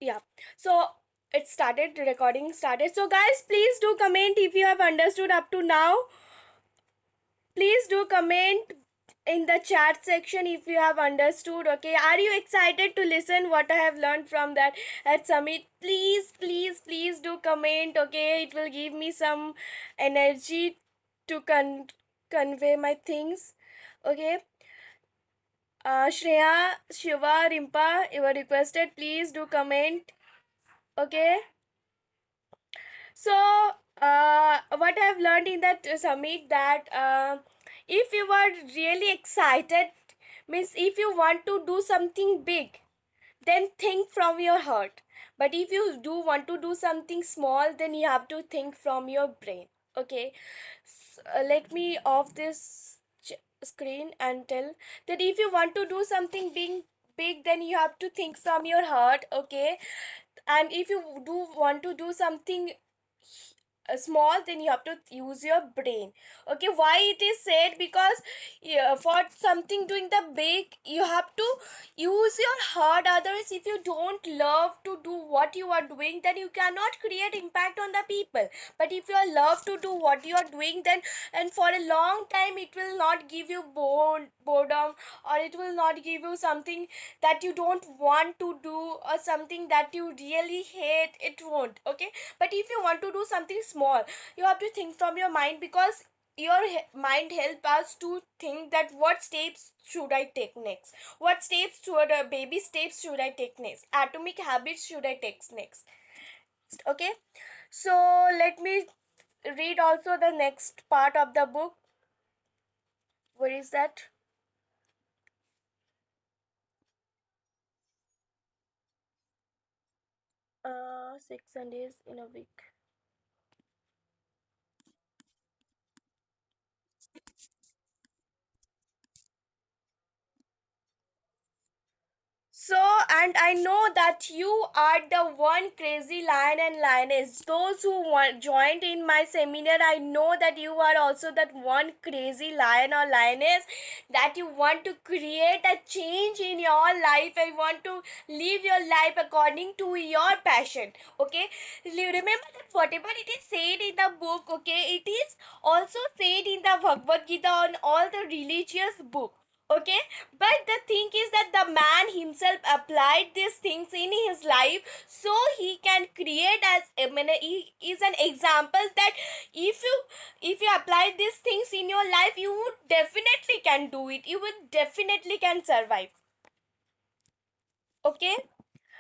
Yeah. So it started, recording started. So guys, please do comment if you have understood up to now. Please do comment in the chat section if you have understood. Okay, are you excited to listen what I have learned from that at summit? Please do comment. Okay, it will give me some energy to convey my things. Okay. Shreya, Shiva, Rimpa, you were requested. Please do comment. Okay. So, what I've learned in that summit, that if you are really excited, means if you want to do something big, then think from your heart. But if you do want to do something small, then you have to think from your brain. Okay. Let me off this screen and tell that if you want to do something big, then you have to think from your heart. Okay. And if you do want to do something small, then you have to use your brain. Okay, why it is said? Because yeah, for something doing the big, you have to use your heart. Otherwise, if you don't love to do what you are doing, then you cannot create impact on the people. But if you love to do what you are doing, then and for a long time it will not give you boredom, or it will not give you something that you don't want to do, or something that you really hate. It won't. Okay. But if you want to do something small, you have to think from your mind, because your mind help us to think that what steps should I take next, what steps toward baby steps should I take next, atomic habits should I take next. Okay. So let me read also the next part of the book. Where is that? 6 Sundays in a week. So, and I know that you are the one crazy lion and lioness. Those who joined in my seminar, I know that you are also that one crazy lion or lioness, that you want to create a change in your life and want to live your life according to your passion. Okay, remember that whatever it is said in the book, okay, it is also said in the Bhagavad Gita, on all the religious book. Okay. But the thing is that the man himself applied these things in his life, so he can create, as I mean, he is an example that if you apply these things in your life, you would definitely can do it, you would definitely can survive. Okay.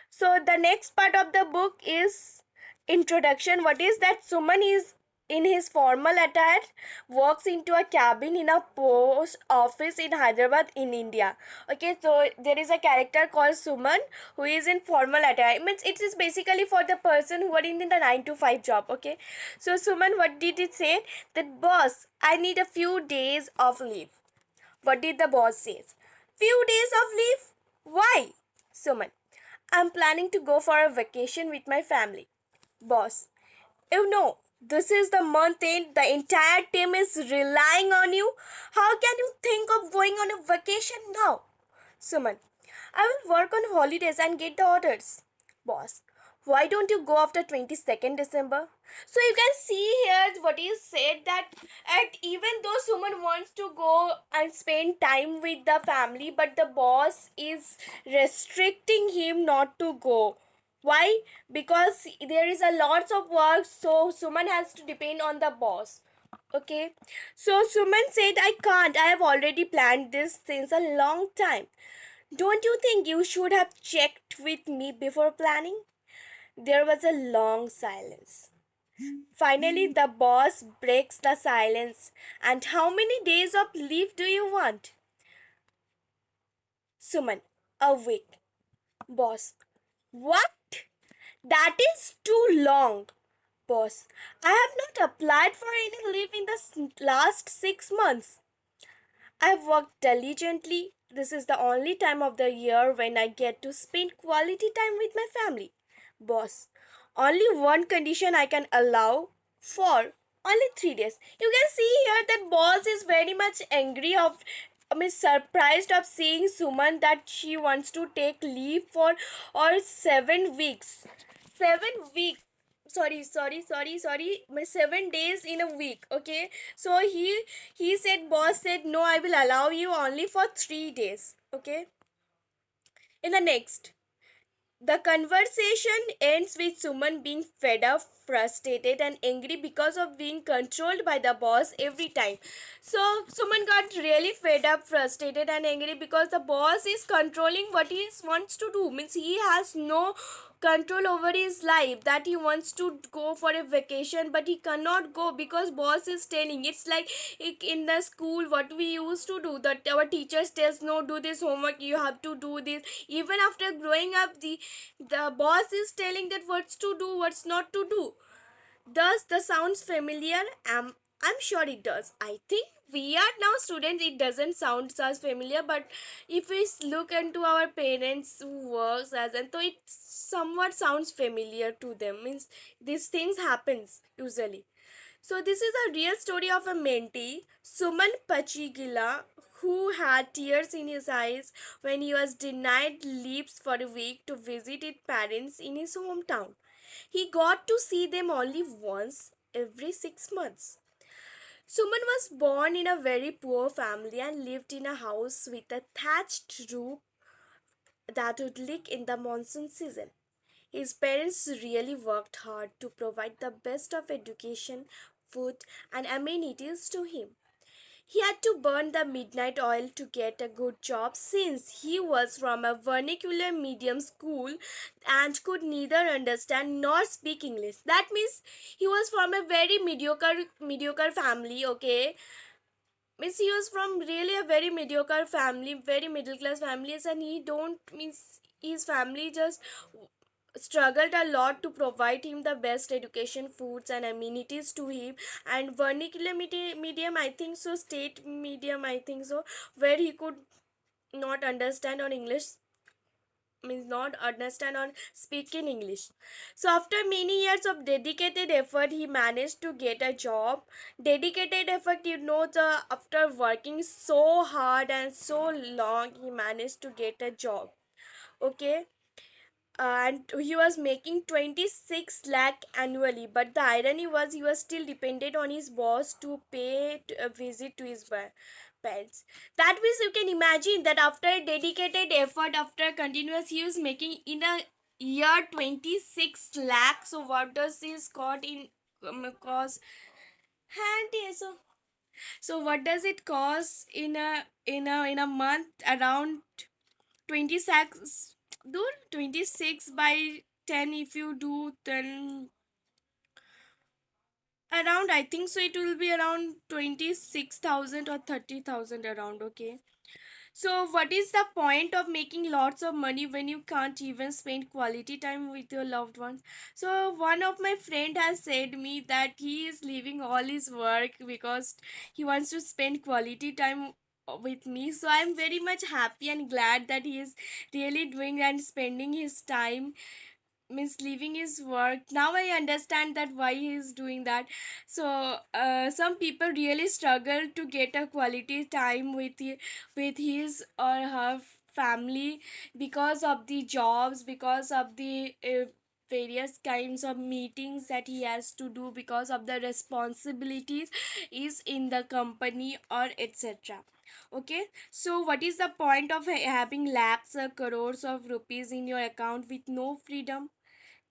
So the next part of the book is introduction. What is that? Suman is in his formal attire, walks into a cabin in a post office in Hyderabad in India. Okay, so there is a character called Suman who is in formal attire. It means it is basically for the person who are in the 9 to 5 job. Okay, so Suman, what did it say? That boss, I need a few days of leave. What did the boss say? Few days of leave? Why? Suman, I'm planning to go for a vacation with my family. Boss, you know, this is the month end, the entire team is relying on you. How can you think of going on a vacation now? Suman, I will work on holidays and get the orders. Boss, why don't you go after 22nd December? So you can see here what is said, that at even though Suman wants to go and spend time with the family, but the boss is restricting him not to go. Why? Because there is a lots of work, so Suman has to depend on the boss. Okay. So Suman said, I can't. I have already planned this since a long time. Don't you think you should have checked with me before planning? There was a long silence. Finally, the boss breaks the silence. And how many days of leave do you want? Suman, a week. Boss, what? That is too long. Boss, I have not applied for any leave in the last 6 months. I've worked diligently. This is the only time of the year when I get to spend quality time with my family. Boss, only one condition I can allow for only 3 days. You can see here that boss is very much angry of surprised of seeing Suman that she wants to take leave for or 7 weeks. 7 weeks. Sorry. 7 days in a week. Okay. So he said, boss said, no, I will allow you only for 3 days. Okay. In the next. The conversation ends with Suman being fed up, frustrated, and angry because of being controlled by the boss every time. So, Suman got really fed up, frustrated, and angry because the boss is controlling what he wants to do. Means he has no control over his life, that he wants to go for a vacation but he cannot go because boss is telling. It's like in the school what we used to do, that our teachers tells, no, do this homework, you have to do this. Even after growing up, the boss is telling that what's to do, what's not to do. Does the sounds familiar? I'm sure it does. I think we are now students, it doesn't sound as familiar, but if we look into our parents who works as, and so it somewhat sounds familiar to them. Means these things happens usually. So this is a real story of a mentee, Suman Pachigila, who had tears in his eyes when he was denied leaves for a week to visit his parents in his hometown. He got to see them only once every 6 months. Suman was born in a very poor family and lived in a house with a thatched roof that would leak in the monsoon season. His parents really worked hard to provide the best of education, food, and amenities to him. He had to burn the midnight oil to get a good job since he was from a vernacular medium school and could neither understand nor speak English. That means he was from a very mediocre family, okay? Means he was from really a very mediocre family, very middle class families, and he don't means his family just struggled a lot to provide him the best education, foods, and amenities to him. And vernacular medium, I think so, state medium, I think so, where he could not understand on English, means not understand or speak in English. So after many years of dedicated effort, he managed to get a job. Dedicated effort, the after working so hard and so long, he managed to get a job. Okay. And he was making 26 lakh annually, but the irony was he was still dependent on his boss to pay a visit to his parents. That means you can imagine that after dedicated effort, after continuous, he was making in a year 26 lakh. So what does this cost in cost handy? So what does it cost in a month? Around 26, do 26 by 10, if you do, then around, I think so, it will be around 26,000 or 30,000 around. Okay. So what is the point of making lots of money when you can't even spend quality time with your loved ones? So one of my friend has said me that he is leaving all his work because he wants to spend quality time with me. So I'm very much happy and glad that he is really doing and spending his time, means leaving his work. Now I understand that why he is doing that. So some people really struggle to get a quality time with his or her family because of the jobs, because of the various kinds of meetings that he has to do, because of the responsibilities is in the company or etc. Okay. So what is the point of having lakhs or crores of rupees in your account with no freedom?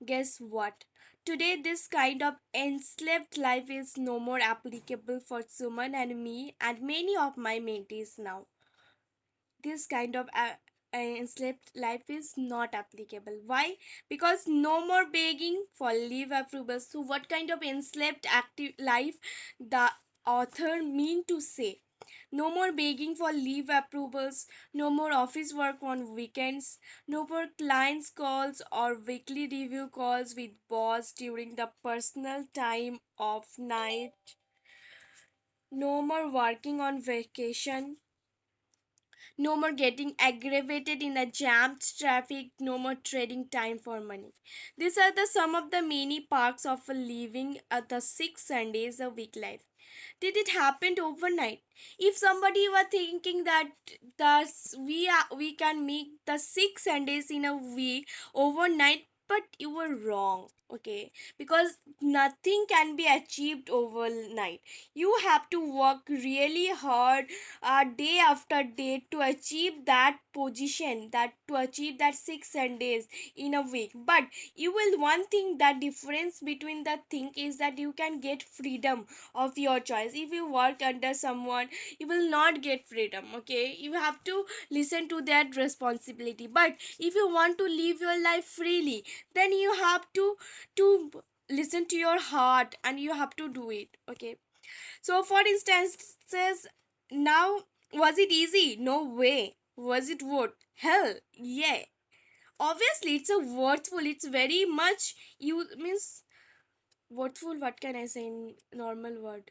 Guess what? Today, this kind of enslaved life is no more applicable for Suman and me and many of my mentees now. This kind of enslaved life is not applicable. Why? Because no more begging for leave approvals. So, what kind of enslaved active life the author mean to say? No more begging for leave approvals, no more office work on weekends, no more clients calls or weekly review calls with boss during the personal time of night, no more working on vacation, No more getting aggravated in a jammed traffic, no more trading time for money. These are the some of the many parts of a living at the 6 Sundays a week life. Did it happen overnight? If somebody were thinking that we can make the 6 Sundays in a week overnight, but you were wrong. Okay, because nothing can be achieved overnight. You have to work really hard, day after day, to achieve that position, that to achieve that 6 Sundays in a week. But you will, one thing, that difference between the thing is that you can get freedom of your choice. If you work under someone, you will not get freedom. Okay, you have to listen to that responsibility. But if you want to live your life freely, then you have to listen to your heart and you have to do it. Okay, so for instances, now, was it easy? No way. Was it what? Hell yeah. Obviously it's a worthful, it's very much, you means worthful, what can I say in normal word,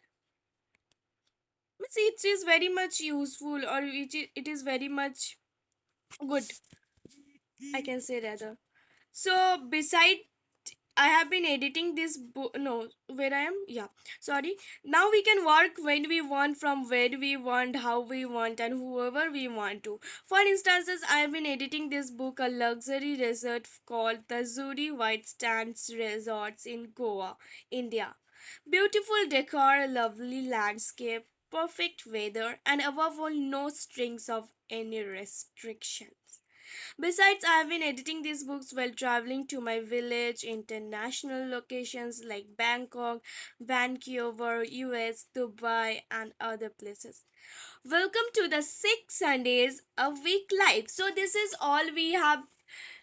means it is very much useful, or it is very much good, I can say rather. So beside, I have been editing this book. No, where I am? Yeah, sorry. Now we can work when we want, from where we want, how we want, and whoever we want to. For instances, I have been editing this book, a luxury resort called the Zuri White Sands Resorts in Goa, India. Beautiful decor, lovely landscape, perfect weather, and above all, no strings of any restrictions. Besides, I have been editing these books while traveling to my village, international locations like Bangkok, Vancouver, US, Dubai, and other places. Welcome to the 6 Sundays a week life. So this is all we have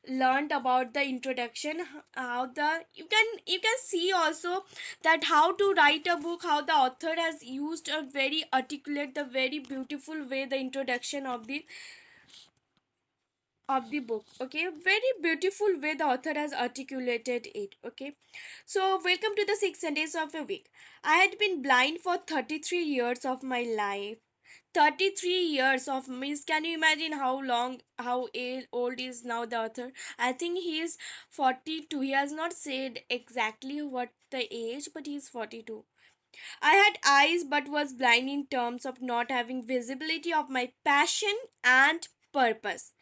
learned about the introduction. How the you can see also that how to write a book, how the author has used a very articulate, the very beautiful way, the introduction of the book. Okay, very beautiful way the author has articulated it. Okay, so welcome to the 6 Sundays of a week. I had been blind for 33 years of my life. 33 years of, means, can you imagine how long, how old is now the author? I think he is 42. He has not said exactly what the age, but he is 42. I had eyes but was blind in terms of not having visibility of my passion and purpose,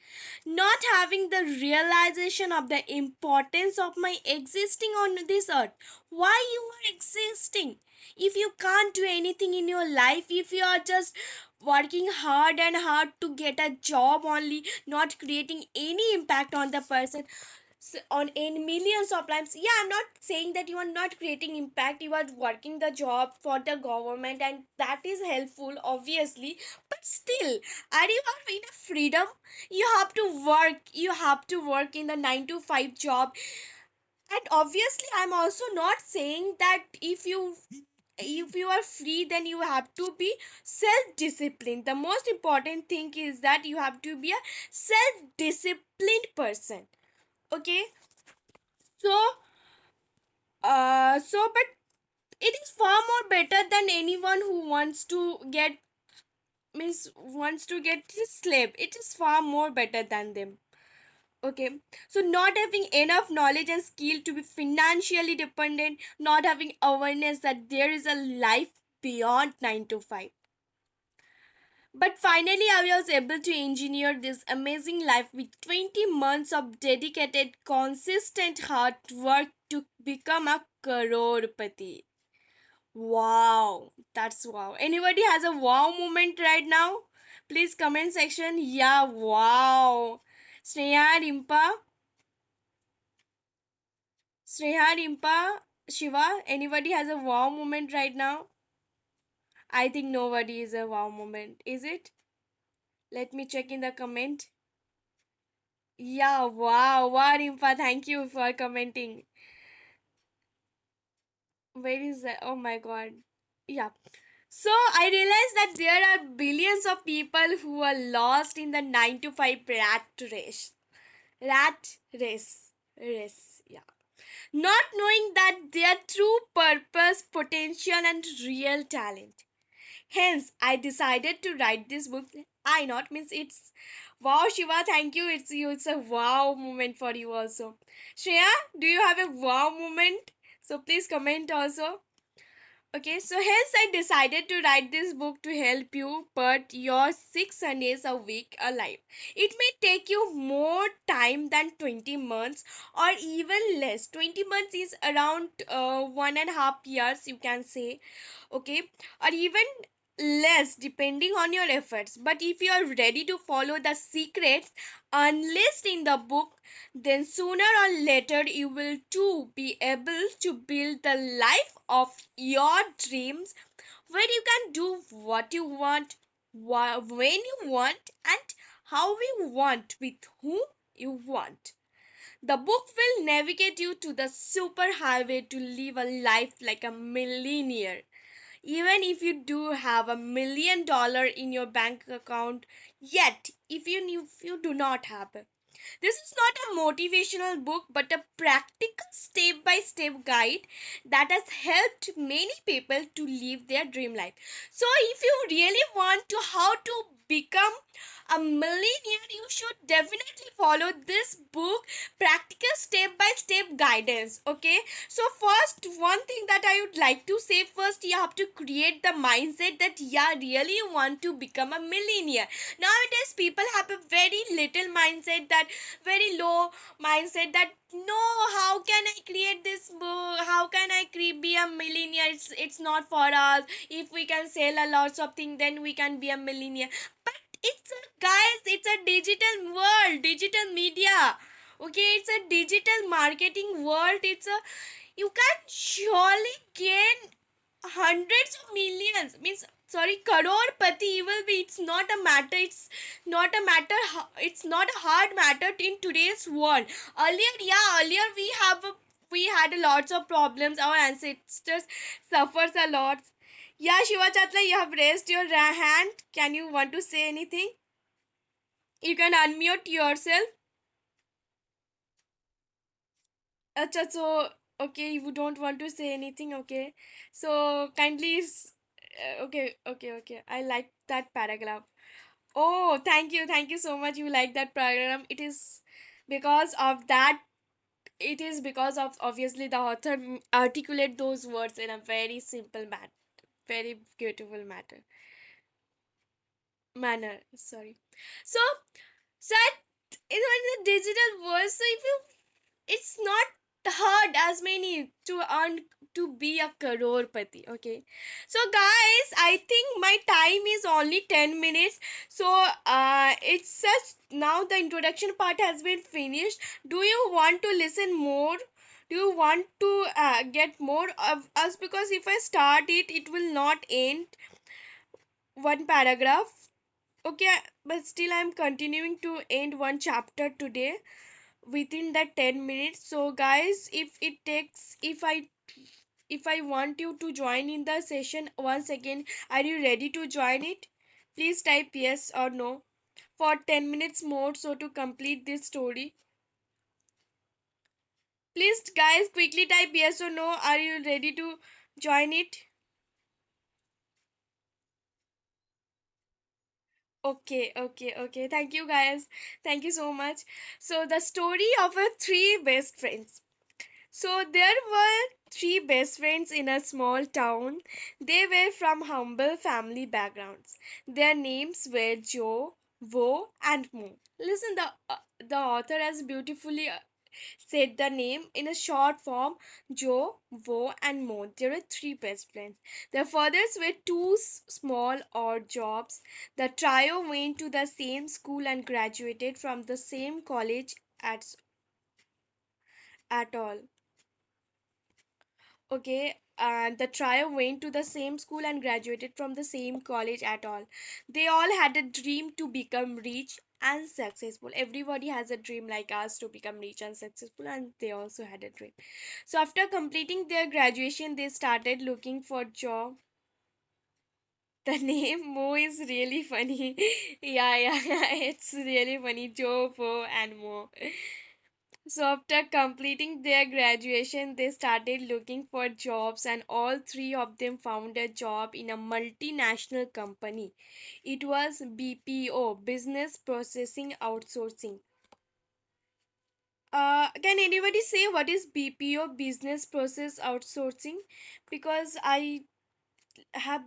not having the realization of the importance of my existing on this earth. Why you are existing? If you can't do anything in your life, if you are just working hard and hard to get a job only, not creating any impact on the person, on in millions of times, yeah, I'm not saying that you are not creating impact, you are working the job for the government, and that is helpful obviously, but still, are you are in a freedom? You have to work, you have to work in the 9 to 5 job. And obviously I'm also not saying that if you are free, then you have to be self disciplined. The most important thing is that you have to be a self disciplined person. Okay, so but it is far more better than anyone who wants to get, means, wants to get slave. It is far more better than them. Okay, so not having enough knowledge and skill to be financially dependent, not having awareness that there is a life beyond 9 to 5. But finally, I was able to engineer this amazing life with 20 months of dedicated, consistent hard work to become a crorepati. Wow, that's wow. Anybody has a wow moment right now? Please comment section. Yeah, wow. Sneha, Rimpa, Shiva. Anybody has a wow moment right now? I think nobody is a wow moment. Is it? Let me check in the comment. Yeah, wow, wow, Rimpa. Thank you for commenting. Where is that? Oh my god. Yeah. So I realized that there are billions of people who are lost in the 9 to 5 rat race. Rat race, yeah. Not knowing that their true purpose, potential, and real talent. Hence, I decided to write this book. I not means it's wow Shiva, thank you. It's a wow moment for you also. Shreya, do you have a wow moment? So please comment also. Okay, so hence I decided to write this book to help you put your 6 Sundays a week alive. It may take you more time than 20 months or even less. 20 months is around 1.5 years, you can say, okay, or even less depending on your efforts. But if you are ready to follow the secrets unleashed in the book, then sooner or later you will too be able to build the life of your dreams, where you can do what you want, when you want, and how you want, with whom you want. The book will navigate you to the super highway to live a life like a millionaire. Even if you do have $1 million in your bank account, yet if you do not have it, this is not a motivational book but a practical step by step guide that has helped many people to live their dream life. So if you really want to how to become a millionaire, you should definitely follow this book practical step by step guidance. Okay, so first, one thing that I would like to say, first you have to create the mindset that yeah, really you want to become a millionaire. Nowadays people have a very little mindset, that very low mindset, that no, how can I create this book, how can I be a millionaire, it's not for us. If we can sell a lots of things, then we can be a millionaire. But it's a, guys, it's a digital world, digital media, okay, it's a digital marketing world. It's a, you can surely gain hundreds of millions, means sorry, crore pati will be. It's not a matter, it's not a matter, it's not a hard matter in today's world. Earlier, yeah, earlier we had lots of problems, our ancestors suffers a lot. Yeah, Shiva Chatla, you have raised your hand, can you want to say anything? You can unmute yourself. Acha, so okay, you don't want to say anything, okay? So kindly, okay, okay, okay. I like that paragraph. Oh, thank you so much. You like that paragraph. It is because of that. It is because of obviously the author articulate those words in a very simple very beautiful manner. Sorry. So, so in the digital world, so if you, it's not hard as many to earn to be a crorepati. Okay, so guys, I think my time is only 10 minutes. So it's just now the introduction part has been finished. Do you want to listen more? Do you want to get more of us? Because if I start it, it will not end one paragraph. Okay, but still I'm continuing to end one chapter today within that 10 minutes. So guys, if it takes, if I want you to join in the session once again, are you ready to join it? Please type yes or no for 10 minutes more, so to complete this story. Please guys, quickly type yes or no, are you ready to join it? Okay, okay, okay, thank you guys, thank you so much. So the story of a three best friends. So there were three best friends in a small town. They were from humble family backgrounds. Their names were Joe, Wo, and Mo. Listen, the author has beautifully said the name in a short form: Joe, Wo, and Mo. There were three best friends. Their fathers were two small odd jobs. The trio went to the same school and graduated from the same college at all. Okay, and the trio went to the same school and graduated from the same college at all. They all had a dream to become rich and successful. Everybody has a dream like us to become rich and successful, and they also had a dream. So after completing their graduation, they started looking for job. The name Mo is really funny. Yeah, yeah, yeah, it's really funny. Joe, Mo, and Mo. So after completing their graduation, they started looking for jobs, and all three of them found a job in a multinational company. It was BPO, Business Processing Outsourcing. Can anybody say what is BPO, Business Process Outsourcing? Because have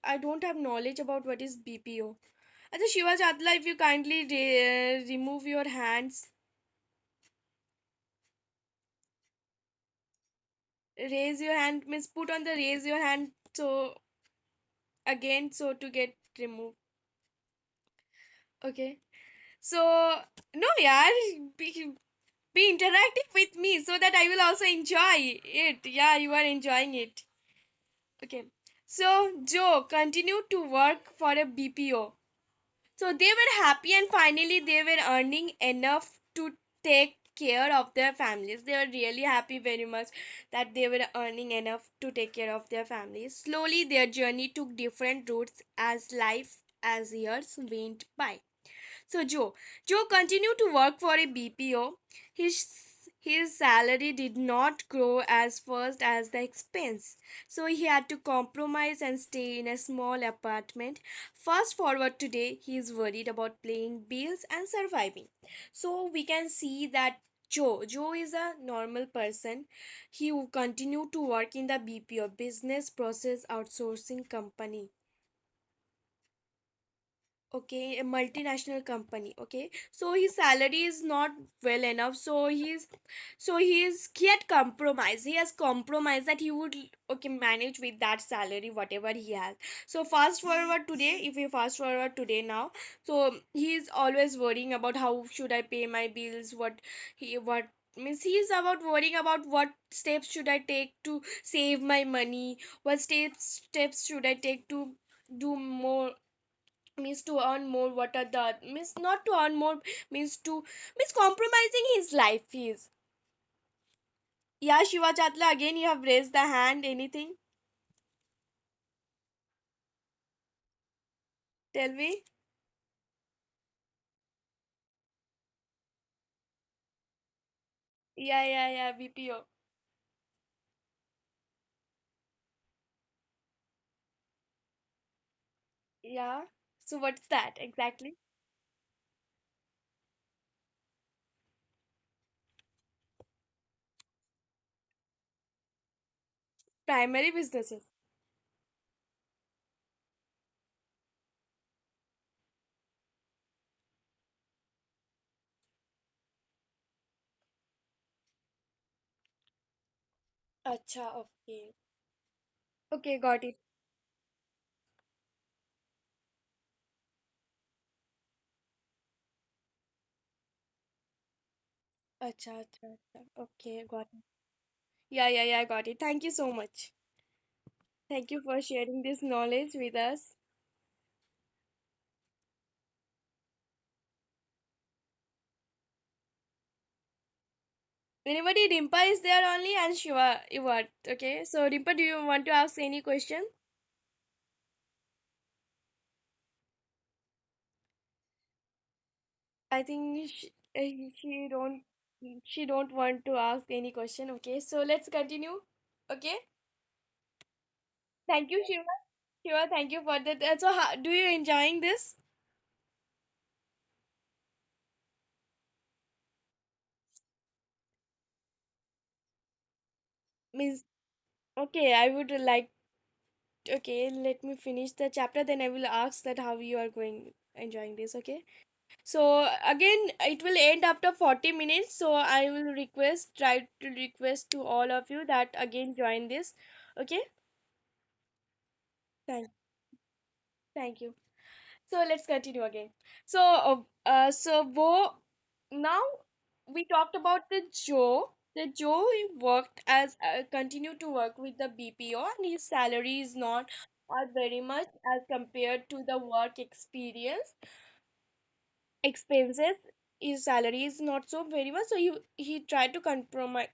I don't have knowledge about what is BPO. Acha Shiva Chatla, if you kindly remove your hands, raise your hand, miss put on the raise your hand, so again, so to get removed. Okay. So no, yeah, be interactive with me so that I will also enjoy it. Yeah, you are enjoying it. Okay. So Joe continued to work for a BPO. So they were happy, and finally they were earning enough to take care of their families. They were really happy very much that they were earning enough to take care of their families. Slowly their journey took different routes as years went by. So Joe continued to work for a BPO. His salary did not grow as fast as the expense. So he had to compromise and stay in a small apartment. Fast forward today, he is worried about paying bills and surviving. So we can see that Joe is a normal person. He will continue to work in the BPO, Business Process Outsourcing Company. Okay, a multinational company. Okay, so his salary is not well enough, so he had compromised, he has compromised that he would okay manage with that salary whatever he has. So fast forward today, if we fast forward today now, so he is always worrying about how should I pay my bills, what means he is about worrying about what steps should I take to save my money, what steps should I take to do more, means to earn more, what are the means not to earn more, means to means compromising his life is. Yeah, Shiva Chatla, again you have raised the hand, anything, tell me. Yeah, BPO. Yeah, so what's that exactly? Primary businesses. Acha, okay. Okay, got it. Acha. Okay, got it. Yeah, got it. Thank you so much. Thank you for sharing this knowledge with us. Anybody? Rimpa is there only, and Shiva, you what? Okay, so Rimpa, do you want to ask any question? I think she don't want to ask any question. Okay, so let's continue. Okay, thank you, Shiva. Shiva, thank you for that. So, do you enjoying this? Means okay, I would like. Okay, let me finish the chapter. Then I will ask that how you are going enjoying this. Okay. So again, it will end after 40 minutes. So I will try to request to all of you that again join this. Okay. Thank, thank you. So let's continue again. So now we talked about the Joe. The Joe worked as continued to work with the BPO, and his salary is not very much as compared to the work experience expenses. His salary is not so very much, so he tried to compromise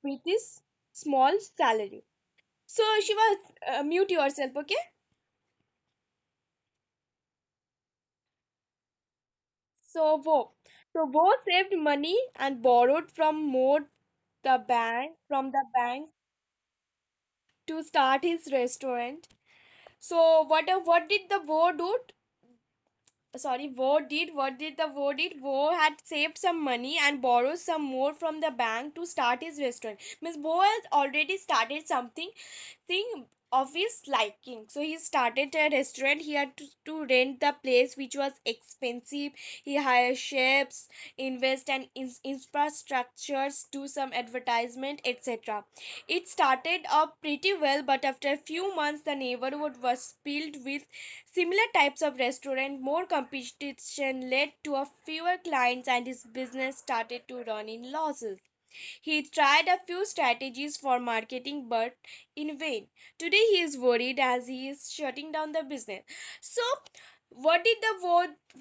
with his small salary. So Shiva, mute yourself, okay? So wo. So Bo saved money and borrowed from the bank to start his restaurant. So what did the Bo do? Sorry, what did the Wo did? Wo had saved some money and borrowed some more from the bank to start his restaurant. Miss Bo has already started something thing of his liking. So he started a restaurant. He had to rent the place, which was expensive. He hired chefs, invest in infrastructures, do some advertisement, etc. It started up pretty well, but after a few months, the neighborhood was filled with similar types of restaurant. More competition led to a fewer clients, and his business started to run in losses. He tried a few strategies for marketing but in vain. Today he is worried as he is shutting down the business. So, what did the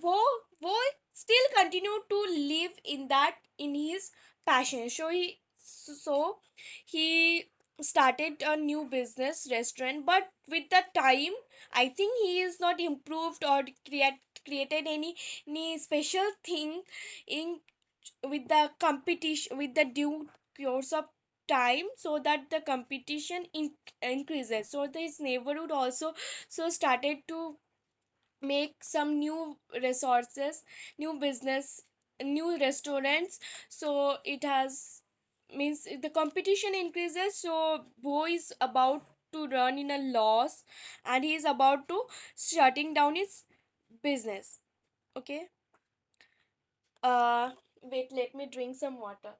Wo still continue to live in his passion. So he started a new business restaurant, but with the time I think he is not improved or created any special thing in with the competition with the due course of time, so that the competition increases. So this neighborhood also so started to make some new resources, new business, new restaurants. So it has means the competition increases. So Bo is about to run in a loss, and he is about to shutting down his business. Okay. uh Wait, let me drink some water.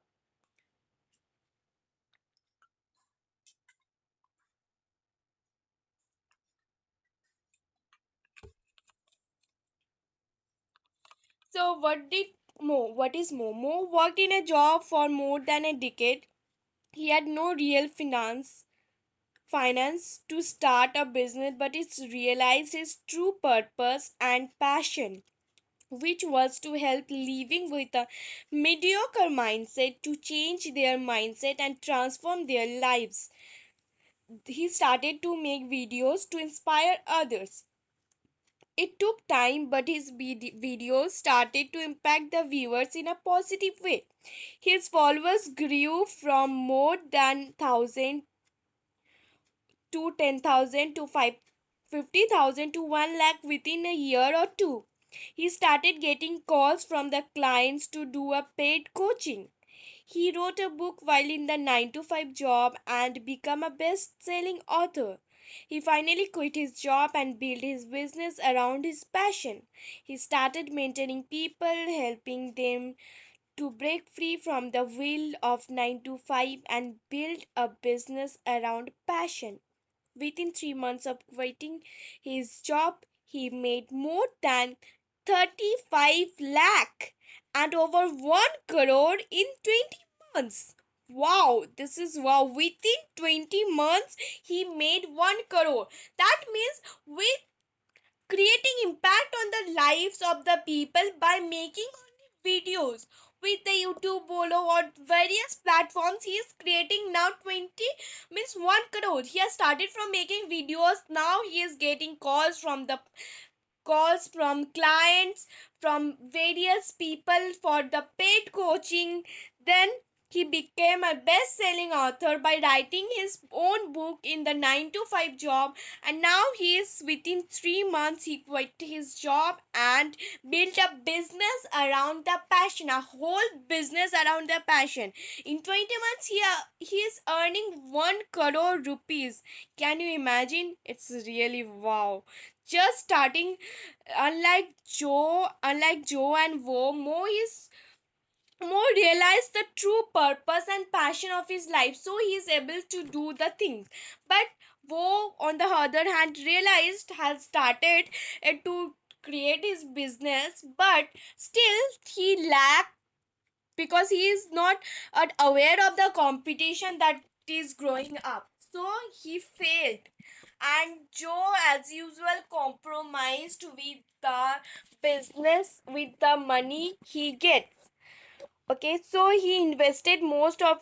So what is Mo? Mo worked in a job for more than a decade. He had no real finance to start a business, but he realized his true purpose and passion, which was to help living with a mediocre mindset to change their mindset and transform their lives. He started to make videos to inspire others. It took time, but his videos started to impact the viewers in a positive way. His followers grew from more than 1,000 to 10,000 to 50,000 to 1 lakh within a year or two. He started getting calls from the clients to do a paid coaching. He wrote a book while in the 9 to 5 job and became a best selling author. He finally quit his job and built his business around his passion. He started mentoring people, helping them to break free from the wheel of 9 to 5 and build a business around passion. Within 3 months of quitting his job, he made more than 35 lakh and over 1 crore in 20 months. Wow, this is wow. Within 20 months, he made 1 crore. That means with creating impact on the lives of the people by making only videos with the YouTube Bolo or various platforms. He is creating now 20 means 1 crore. He has started from making videos. Now he is getting calls from clients, from various people for the paid coaching. Then he became a best selling author by writing his own book in the 9 to 5 job, and now he is within 3 months he quit his job and built a business around the passion, a whole business around the passion. In 20 months he is earning 1 crore rupees. Can you imagine? It's really wow. Just starting. Unlike Joe and Wo, Mo realized the true purpose and passion of his life, so he is able to do the things. But Wo, on the other hand, realized has started to create his business, but still he lacked because he is not aware of the competition that is growing up. So he failed, and Joe, as usual, compromised with the business with the money he gets. Okay, so he invested most of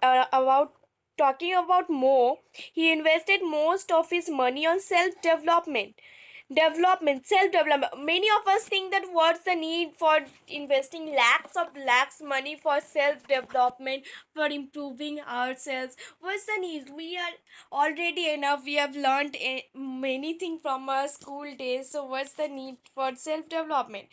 about talking about Mo, he invested most of his money on self development. Development, self development. Many of us think that what's the need for investing lakhs money for self development, for improving ourselves? What's the need? We are already enough. We have learned many things from our school days, so what's the need for self development?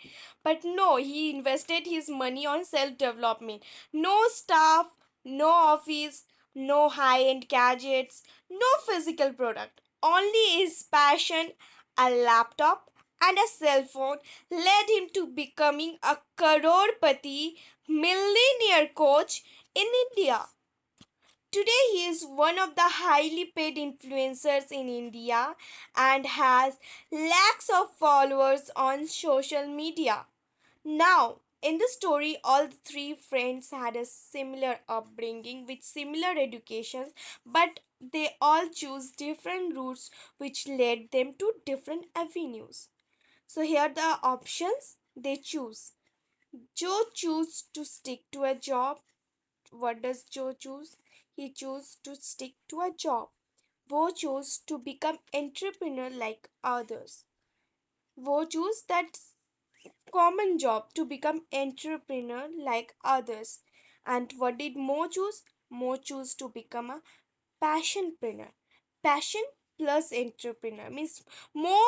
But no, he invested his money on self development. No staff, no office, no high end gadgets, no physical product, only his passion, a laptop, and a cell phone led him to becoming a crorepati millionaire coach in India. Today, he is one of the highly paid influencers in India and has lakhs of followers on social media. Now, in the story, all the three friends had a similar upbringing with similar educations, but they all choose different routes which led them to different avenues. So here are the options they choose. Joe choose to stick to a job. What does Joe choose? He chose to stick to a job. Wo chose to become entrepreneur like others. Wo choose that common job to become entrepreneur like others. And what did Mo choose? Mo choose to become a passionpreneur. Passion plus entrepreneur means Mo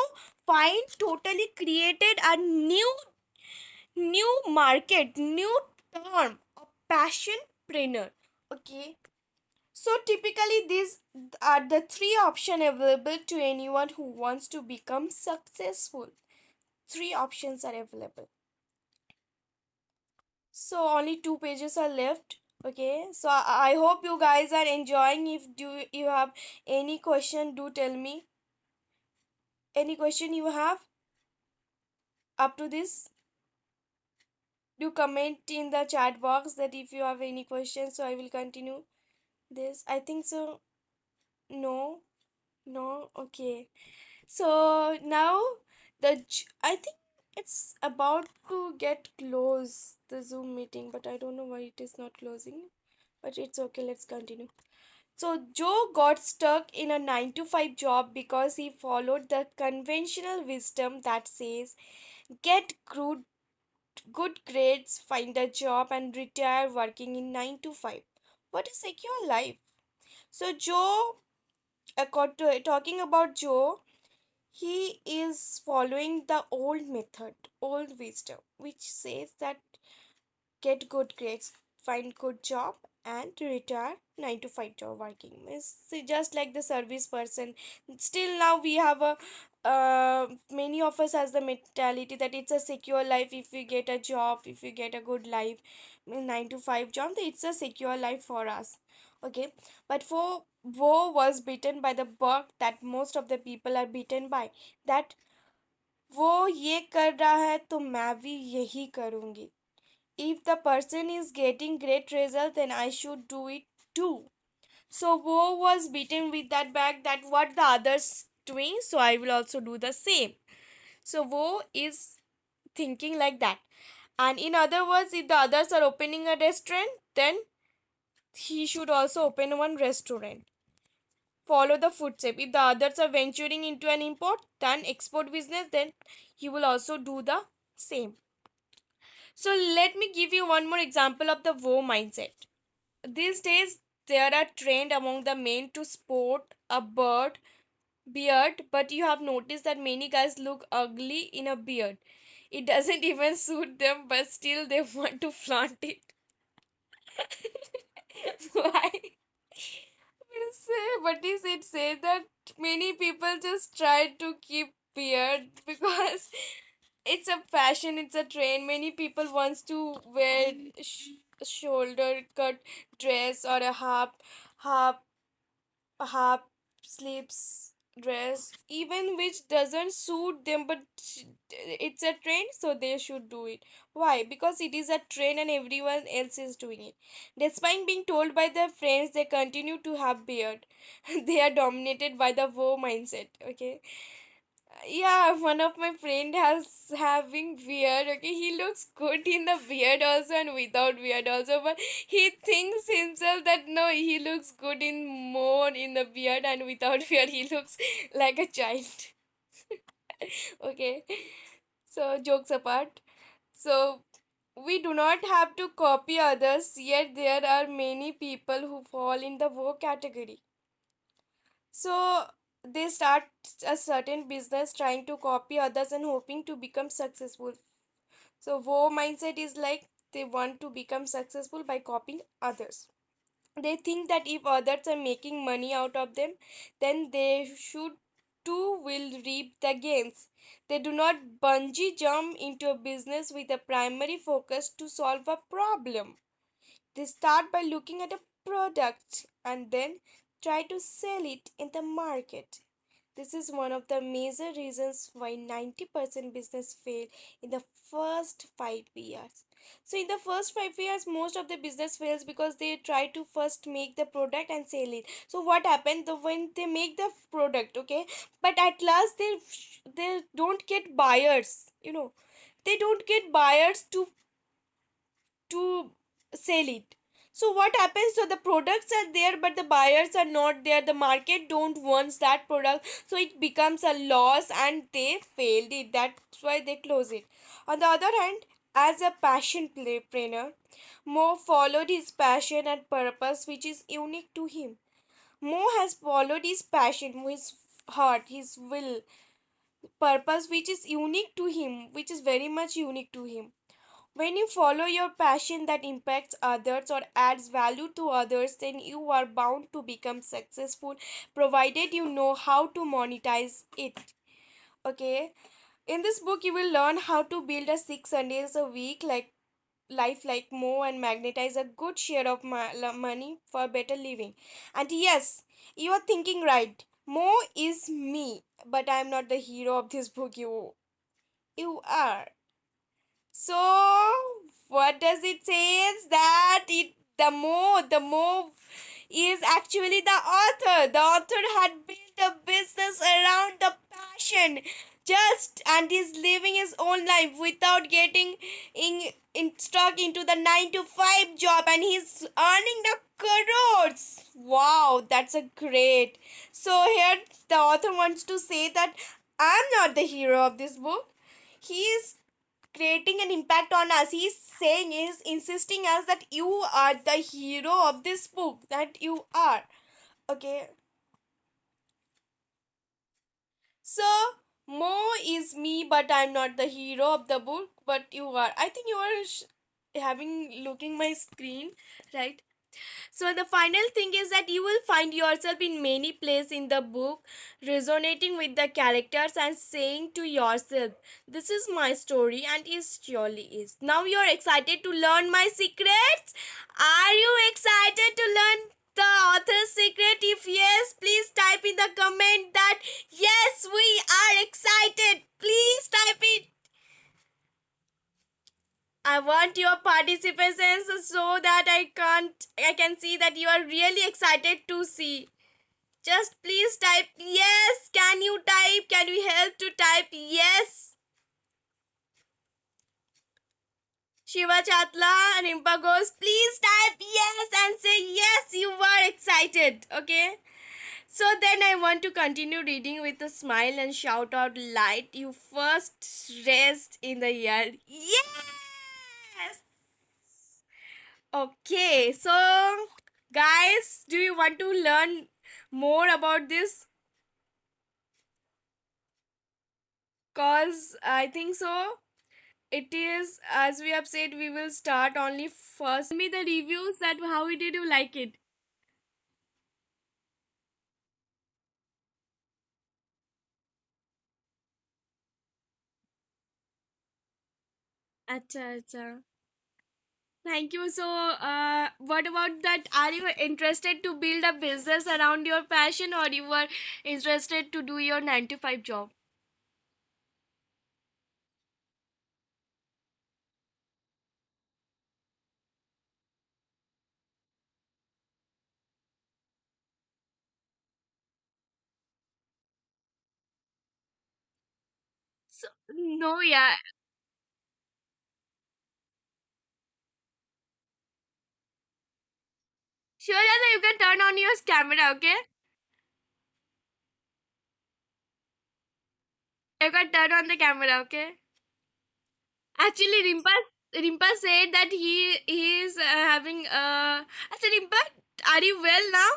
find totally created a new market, new term, a passionpreneur. Okay. So typically these are the three options available to anyone who wants to become successful. Three options are available. So only two pages are left. Okay, so I hope you guys are enjoying. If do you have any question, do tell me. Any question you have up to this? Do comment in the chat box that if you have any questions, so I will continue this. I think so. No, no. Okay. So now I think it's about to get close the Zoom meeting, but I don't know why it is not closing. But it's okay. Let's continue. So Joe got stuck in a 9 to 5 job because he followed the conventional wisdom that says get good grades, find a job, and retire working in 9 to 5. What a secure life. So Joe, talking about Joe, he is following the old method, old wisdom, which says that get good grades, find good job, and retire 9 to 5 job working. It's just like the service person. Still now we have a many of us has the mentality that it's a secure life if we get a job, if we get a good life, 9 to 5 job, it's a secure life for us. Okay, but for Wo was beaten by the bug that most of the people are beaten by, that वो ये कर रहा है तो मैं भी यही करूँगी. If the person is getting great result, then I should do it too. So Wo was beaten with that bag that what the others doing, so I will also do the same. So Wo is thinking like that. And in other words, if the others are opening a restaurant, then he should also open one restaurant. Follow the footstep. If the others are venturing into an import, then export business, then he will also do the same. So let me give you one more example of the Wo mindset. These days, there are trend among the men to sport a beard, but you have noticed that many guys look ugly in a beard. It doesn't even suit them, but still they want to flaunt it. Why? But is it say that many people just try to keep beard because it's a fashion, it's a trend. Many people wants to wear shoulder cut dress or a half half sleeves dress, even which doesn't suit them, but it's a trend, so they should do it. Why? Because it is a trend and everyone else is doing it. Despite being told by their friends, they continue to have beard. They are dominated by the woe mindset. Okay, yeah, one of my friend has having beard. Okay, he looks good in the beard also and without beard also, but he thinks himself that no, he looks good in more in the beard, and without beard he looks like a child. Okay, so jokes apart. So we do not have to copy others, yet there are many people who fall in the woe category. So they start a certain business trying to copy others and hoping to become successful. So woe mindset is like they want to become successful by copying others. They think that if others are making money out of them, then they should too will reap the gains. They do not bungee jump into a business with a primary focus to solve a problem. They start by looking at a product and then try to sell it in the market. This is one of the major reasons why 90% business fail in the first 5 years. So in the first 5 years most of the business fails because they try to first make the product and sell it. So what happened when they make the product, okay, but at last they don't get buyers, they don't get buyers to sell it. So what happens, so the products are there but the buyers are not there, the market don't wants that product, so it becomes a loss and they failed it. That's why they close it. On the other hand, as a passion planner, Mo followed his passion and purpose which is unique to him. Mo has followed his passion, his heart, his will, purpose which is unique to him, which is very much unique to him. When you follow your passion that impacts others or adds value to others, then you are bound to become successful provided you know how to monetize it. Okay? In this book, you will learn how to build a 6 Sundays a week like life like Mo and magnetize a good share of money for better living. And yes, you are thinking right. Mo is me, but I am not the hero of this book. You are. So what does it say is that the more is actually the author. The author had built a business around the passion just and is living his own life without getting stuck into the 9 to 5 job, and he's earning the crores. Wow, that's a great. So here the author wants to say that I'm not the hero of this book. He is creating an impact on us. He's saying, is insisting us that you are the hero of this book, that you are. Okay, so Mo is me but I'm not the hero of the book, but you are. I think you are having looking my screen, right? So the final thing is that you will find yourself in many places in the book resonating with the characters and saying to yourself, this is my story and it surely is. Now you're excited to learn my secrets? Are you excited to learn the author's secret? If yes, please type in the comment that yes, we are excited. Please type it. I want your participation so that I can see that you are really excited to see. Just please type yes. Can you type? Can you help to type yes? Shiva Chatla, Rimpa goes, please type yes and say yes, you are excited. Okay? So then I want to continue reading with a smile and shout out light. You first rest in the year. Yes! Okay, so guys, do you want to learn more about this? Cause I think so. It is, as we have said, we will start only first. Tell me the reviews that how did you like it? Acha, acha. Thank you. So, what about that? Are you interested to build a business around your passion, or you are interested to do your 9 to 5 job? So, no, yeah. Sure, yeah, you can turn on your camera, okay? I got turn on the camera, okay? Actually, Rimpa said that he is having. Actually, Rimpa, are you well now?